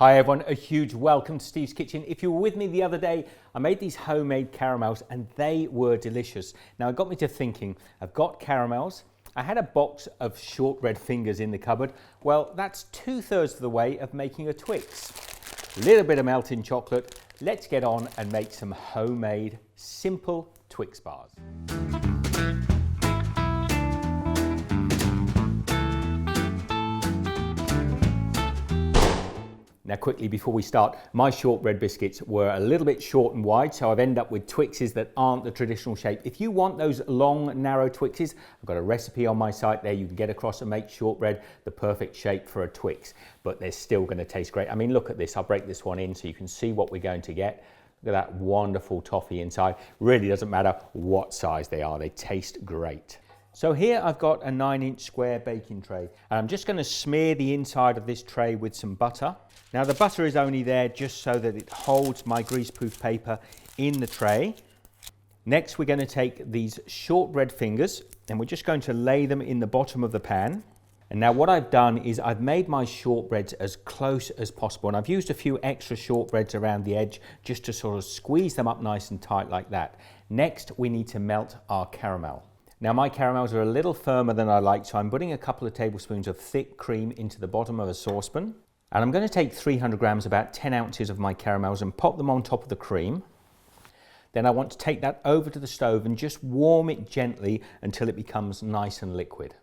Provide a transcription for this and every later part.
Hi everyone, a huge welcome to Steve's Kitchen. If you were with me the other day, I made these homemade caramels and they were delicious. Now it got me to thinking, I've got caramels, I had a box of Shortbread Fingers in the cupboard. Well, that's 2/3 of the way of making a Twix. A little bit of melting chocolate. Let's get on and make some homemade, simple Twix bars. Now quickly before we start, my shortbread biscuits were a little bit short and wide, so I've ended up with Twixes that aren't the traditional shape. If you want those long, narrow Twixes, I've got a recipe on my site there. You can get across and make shortbread the perfect shape for a Twix, but they're still going to taste great. I mean, look at this. I'll break this one in so you can see what we're going to get. Look at that wonderful toffee inside. Really doesn't matter what size they are. They taste great. So here I've got a 9-inch square baking tray, and I'm just going to smear the inside of this tray with some butter. Now the butter is only there just so that it holds my greaseproof paper in the tray. Next we're going to take these shortbread fingers and we're just going to lay them in the bottom of the pan. And now what I've done is I've made my shortbreads as close as possible, and I've used a few extra shortbreads around the edge just to sort of squeeze them up nice and tight like that. Next we need to melt our caramel. Now my caramels are a little firmer than I like, so I'm putting a couple of tablespoons of thick cream into the bottom of a saucepan. And I'm going to take 300 grams, about 10 ounces of my caramels, and pop them on top of the cream. Then I want to take that over to the stove and just warm it gently until it becomes nice and liquid.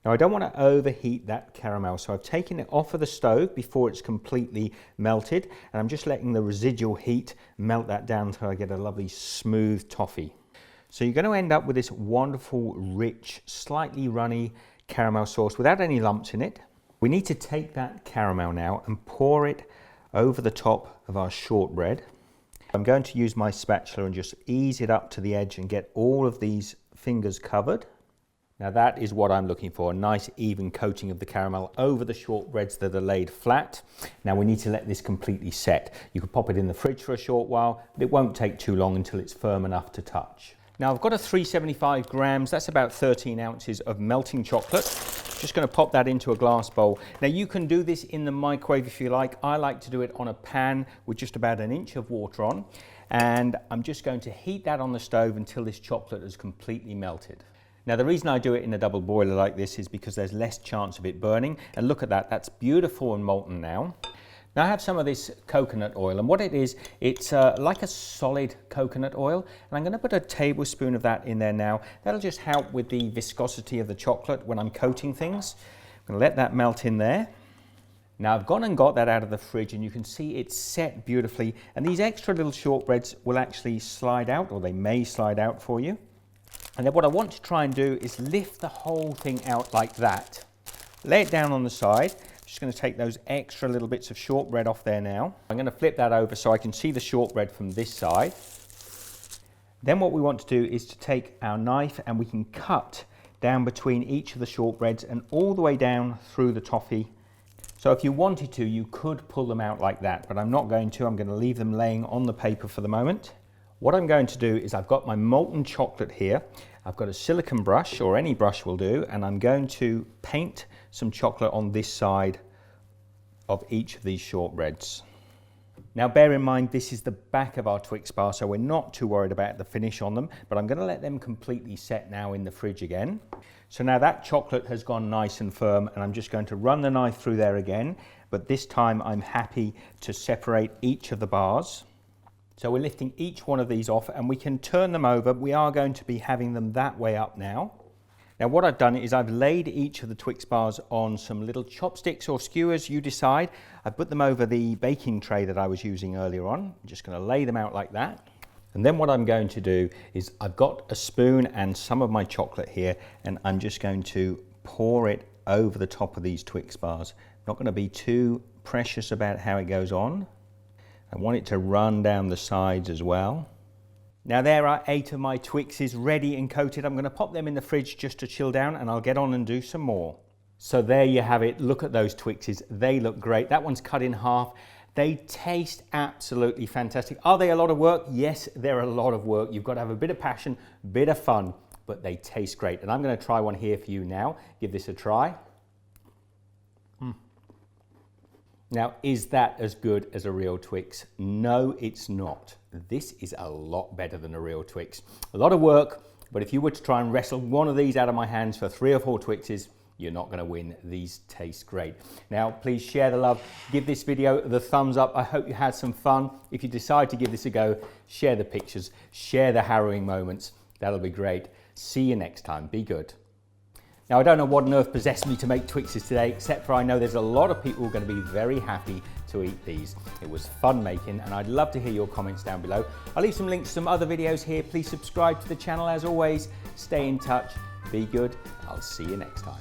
Now I don't want to overheat that caramel, so I've taken it off of the stove before it's completely melted, and I'm just letting the residual heat melt that down until I get a lovely smooth toffee. So you're going to end up with this wonderful, rich, slightly runny caramel sauce without any lumps in it. We need to take that caramel now and pour it over the top of our shortbread. I'm going to use my spatula and just ease it up to the edge and get all of these fingers covered. Now that is what I'm looking for, a nice even coating of the caramel over the shortbreads that are laid flat. Now we need to let this completely set. You can pop it in the fridge for a short while, but it won't take too long until it's firm enough to touch. Now I've got a 375 grams, that's about 13 ounces of melting chocolate. Just going to pop that into a glass bowl. Now you can do this in the microwave if you like. I like to do it on a pan with just about 1 inch of water on. And I'm just going to heat that on the stove until this chocolate is completely melted. Now the reason I do it in a double boiler like this is because there's less chance of it burning. And look at that, that's beautiful and molten now. Now I have some of this coconut oil, and what it is, it's like a solid coconut oil, and I'm going to put a tablespoon of that in there now. That'll just help with the viscosity of the chocolate when I'm coating things. I'm going to let that melt in there. Now I've gone and got that out of the fridge, and you can see it's set beautifully, and these extra little shortbreads will actually slide out, or they may slide out for you. And then what I want to try and do is lift the whole thing out like that. Lay it down on the side. Just going to take those extra little bits of shortbread off there now. I'm going to flip that over so I can see the shortbread from this side. Then what we want to do is to take our knife and we can cut down between each of the shortbreads and all the way down through the toffee. So if you wanted to, you could pull them out like that, but I'm not going to. I'm going to leave them laying on the paper for the moment. What I'm going to do is I've got my molten chocolate here. I've got a silicone brush, or any brush will do, and I'm going to paint some chocolate on this side of each of these shortbreads. Now bear in mind this is the back of our Twix bar, so we're not too worried about the finish on them, but I'm going to let them completely set now in the fridge again. So now that chocolate has gone nice and firm, and I'm just going to run the knife through there again, but this time I'm happy to separate each of the bars. So we're lifting each one of these off and we can turn them over. We are going to be having them that way up now. Now what I've done is I've laid each of the Twix bars on some little chopsticks or skewers, you decide. I've put them over the baking tray that I was using earlier on. I'm just going to lay them out like that. And then what I'm going to do is I've got a spoon and some of my chocolate here, and I'm just going to pour it over the top of these Twix bars. Not going to be too precious about how it goes on. I want it to run down the sides as well. Now there are 8 of my Twixes ready and coated. I'm going to pop them in the fridge just to chill down, and I'll get on and do some more. So there you have it. Look at those Twixes. They look great. That one's cut in half. They taste absolutely fantastic. Are they a lot of work? Yes, they're a lot of work. You've got to have a bit of passion, bit of fun, but they taste great. And I'm going to try one here for you now. Give this a try. Now, is that as good as a real Twix? No, it's not. This is a lot better than a real Twix. A lot of work, but if you were to try and wrestle one of these out of my hands for 3 or 4 Twixes, you're not going to win. These taste great. Now, please share the love. Give this video the thumbs up. I hope you had some fun. If you decide to give this a go, share the pictures, share the harrowing moments. That'll be great. See you next time. Be good. Now, I don't know what on earth possessed me to make Twixes today, except for I know there's a lot of people who are going to be very happy to eat these. It was fun making, and I'd love to hear your comments down below. I'll leave some links to some other videos here. Please subscribe to the channel as always. Stay in touch. Be good. I'll see you next time.